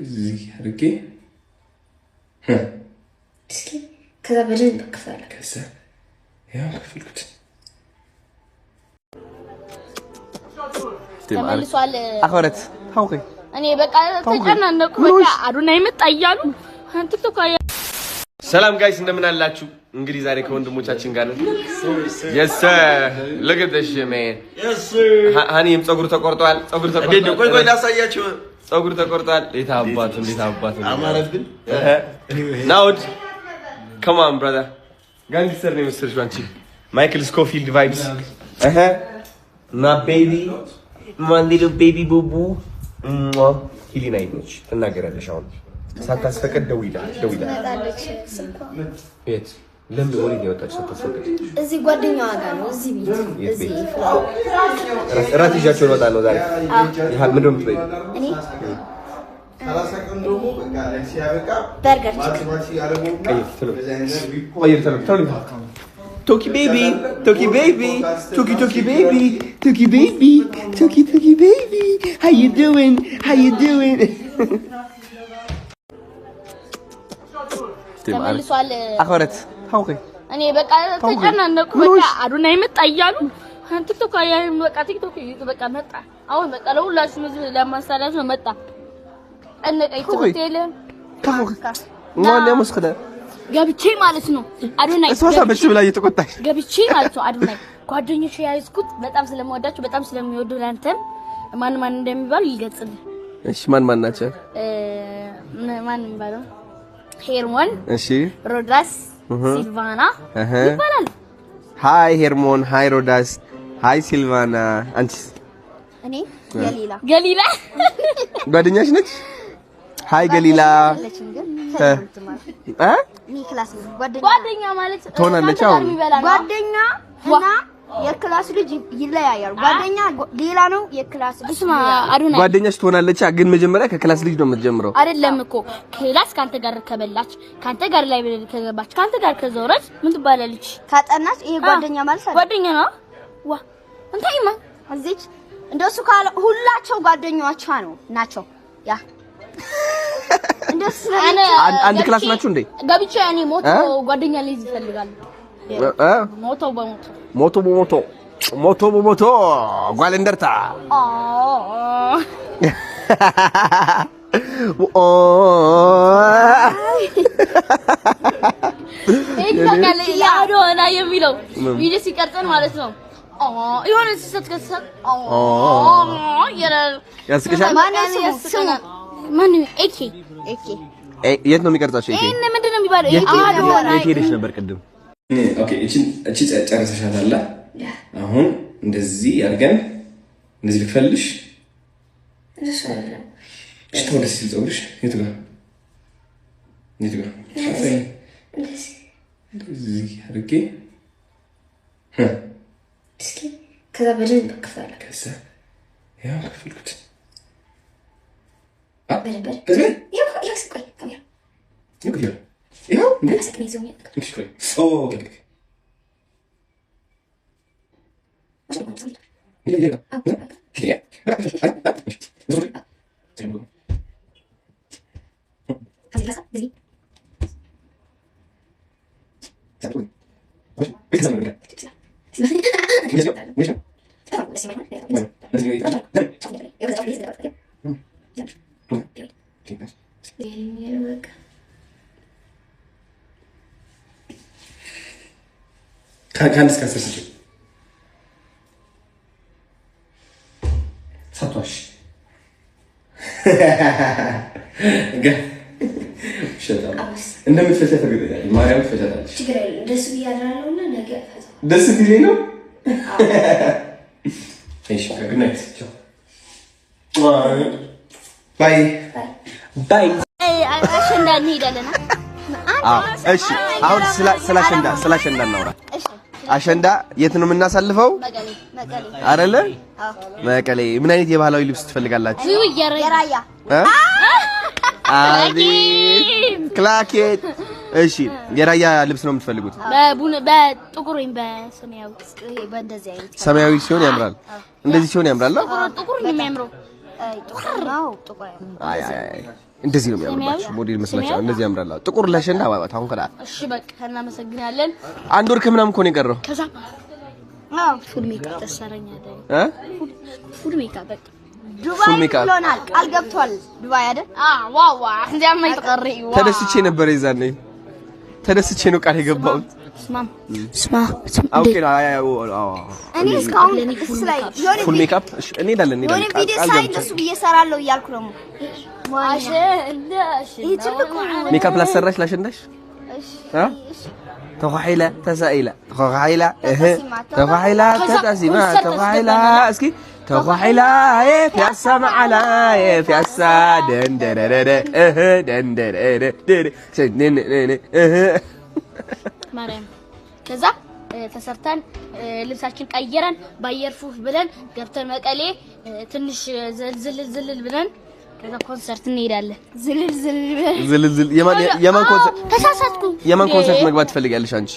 እዚህ አድርጌ እስኪ ከዛ በደንብ ከፈለ ከዛ ያው ከፈልኩት ተመልሷል። አኸረት ታውቂ እኔ በቃ ተጨናነኩ። በቃ አዱናይ መጣ እያሉ ቲክቶክ ሰላም ጋይስ እንደምን አላችሁ? እንግዲህ ዛሬ ከወንድሞቻችን ጋር ነን። yes sir look at this shit man yes sir ሃኒም ፀጉር ተቆርጧል። ቆይ ላሳያችሁ። ፀጉር ተቆርጧል። እንዴት አባቱ አማረብን ናውድ come on brother ጋንግስተር ነው መስርሽ አንቺ ማይክል ስኮፊልድ ቫይብስ my baby my little baby boo boo ሂሊና ይመች ተናገራለሽ አሁን ሳታስፈቅድ ደውይላ መጣለች ስልኳ ቤት ለምን ወሬ ያወጣች ሳታስፈቅድ እዚህ ጓደኛዋ ጋር ነው እዚህ ቤት እዚህ ራት ይዣቸው ወጣ ነው ዛሬ ይሄ ምንድነው የምትበይ እኔ ታላሳቀንዶ በቃ ሲያበቃ በርገር Toki baby how you doing ተመልሷል። አኸረት ታውቂ እኔ በቃ ተጨናነኩ። በቃ አዱናይ መጣ እያሉ ቲክቶክ አያይም በቃ ቲክቶክ በቃ መጣ። አሁን በቃ ለሁላችሁም እዚህ ለማሳዳት ነው መጣ። እነቀይ ትክክለ ታውቂ ማን ያመስከደ ገብቼ ማለት ነው አዱናይ እሷ ሳበች ብላ እየተቆጣች ገብቼ ማለት ነው አዱናይ ጓደኞቼ ያይስኩት በጣም ስለምወዳቸው በጣም ስለሚወዱ ላንተም ማን እንደሚባል ይገልጽልኝ። እሺ ማን ናቸው? ማን ይባላል? ሄርሞን እሺ ሮዳስ ሲልቫና ይባላል። ሃይ ሄርሞን ሃይ ሮዳስ ሃይ ሲልቫና አንቺስ? እኔ ገሊላ ጓደኛሽ ነች? ሃይ ገሊላ ክላስ ጓደኛ ማለት ትሆናለች። አሁን ጓደኛ እና የክላስ ልጅ ይለያያሉ። ጓደኛ ሌላ ነው፣ የክላስ ልጅ አዱናይ ጓደኛሽ ትሆናለች። ግን መጀመሪያ ከክላስ ልጅ ነው የምትጀምረው። አይደለም እኮ ክላስ ካንተ ጋር ከበላች ካንተ ጋር ላይ ከገባች ካንተ ጋር ከዞረች ምን ትባላለች? ካጠናች ይሄ ጓደኛ ማለት አይደል? ጓደኛ ነው። ዋ እንታይማ እዚች እንደሱ ካለ ሁላቸው ጓደኛዎቿ ነው ናቸው። ያ እንደሱ አንድ ክላስ ናችሁ እንዴ? ገብቼ እኔ ሞቶ ጓደኛ ልይዝ ይፈልጋል። ሞቶ በሞቶ ጓለንደርታ ያዶና የሚለው ቪዲዮ ሲቀርጸን ማለት ነው። የሆነ ሲሰጥከሰጥ ያስቀሻል። ማን ኤኬ የት ነው የሚቀርጻቸው? ኤኬ ምንድን ነው የሚባለው? ኤኬ ሄደሽ ነበር ቅድም። ኦኬ እቺ ጨርሰሻታል። አሁን እንደዚህ አድርገን እንደዚህ ልክፈልሽ። እሺ ተወደስ ሲልጾልሽ የቱ ጋር እንደዚህ አድርጌ እስኪ ከዛ በደንብ ከፈለ ከዛ ያው ከፈልኩት ከአንድ እስከ 10 ስጪ። ሳቷሽ እንደምትፈቻ ተገደዳል። ማርያም ትፈቻታለች። ደስ ብያለሁና ነገ ደስ ቢለኝ ነው። እሺ good night ቻው ባይ ባይ። አሸንዳ እንሄዳለን። እሺ አሁን ስለ አሸንዳ እናውራ። አሸንዳ የት ነው የምናሳልፈው? መቀሌ አይደለ? መቀሌ። ምን አይነት የባህላዊ ልብስ ትፈልጋላችሁ? የራያ ክላኬት። እሺ የራያ ልብስ ነው የምትፈልጉት? በጥቁር ወይም በሰማያዊ በእንደዚህ አይነት ሰማያዊ ሲሆን ያምራል። እንደዚህ ሲሆን ያምራል። ጥቁር ነው የሚያምረው። ነው ጥቁር አይ እንደዚህ ነው የሚያምርባችሁ ሞዴል መስላችሁ እንደዚህ ያምራል ጥቁር ለሸንዳ አባባት አሁን ከላ እሺ በቃ እናመሰግናለን አንድ ወር ከምናም ኮን ይቀርው ከዛ ፉል ሜካፕ ተሰራኛለህ ፉል ሜካፕ በቃ ዱባይ ብሎናል ቃል ገብቷል ዱባይ አይደል ዋው እንዲያማ ይተቀረዩ ተደስቼ ነበር ይዛኔ ተደስቼ ነው ቃል የገባሁት ስማ ኦኬ እኔ እስካሁን ስላይ ፉል ሜካፕ እኔ ዳለን ቃል ገብቷል እሱ እየሰራለው እያልኩ ነው ሜካፕ ላሰራሽ ላሸንዳሽ ተخيله تسائله تخيله تخيله تتسمع تخيله اسكي تخيله في السماء على في السادن ማርያም ከዛ ተሰርተን ልብሳችን ቀየረን ባየርፉፍ ብለን ገብተን መቀሌ ትንሽ ዝልዝል ብለን ከዛ ኮንሰርት እንሄዳለን ዝልዝል የማን ኮንሰርት ተሳሳትኩ የማን ኮንሰርት መግባት ትፈልጋለሽ አንቺ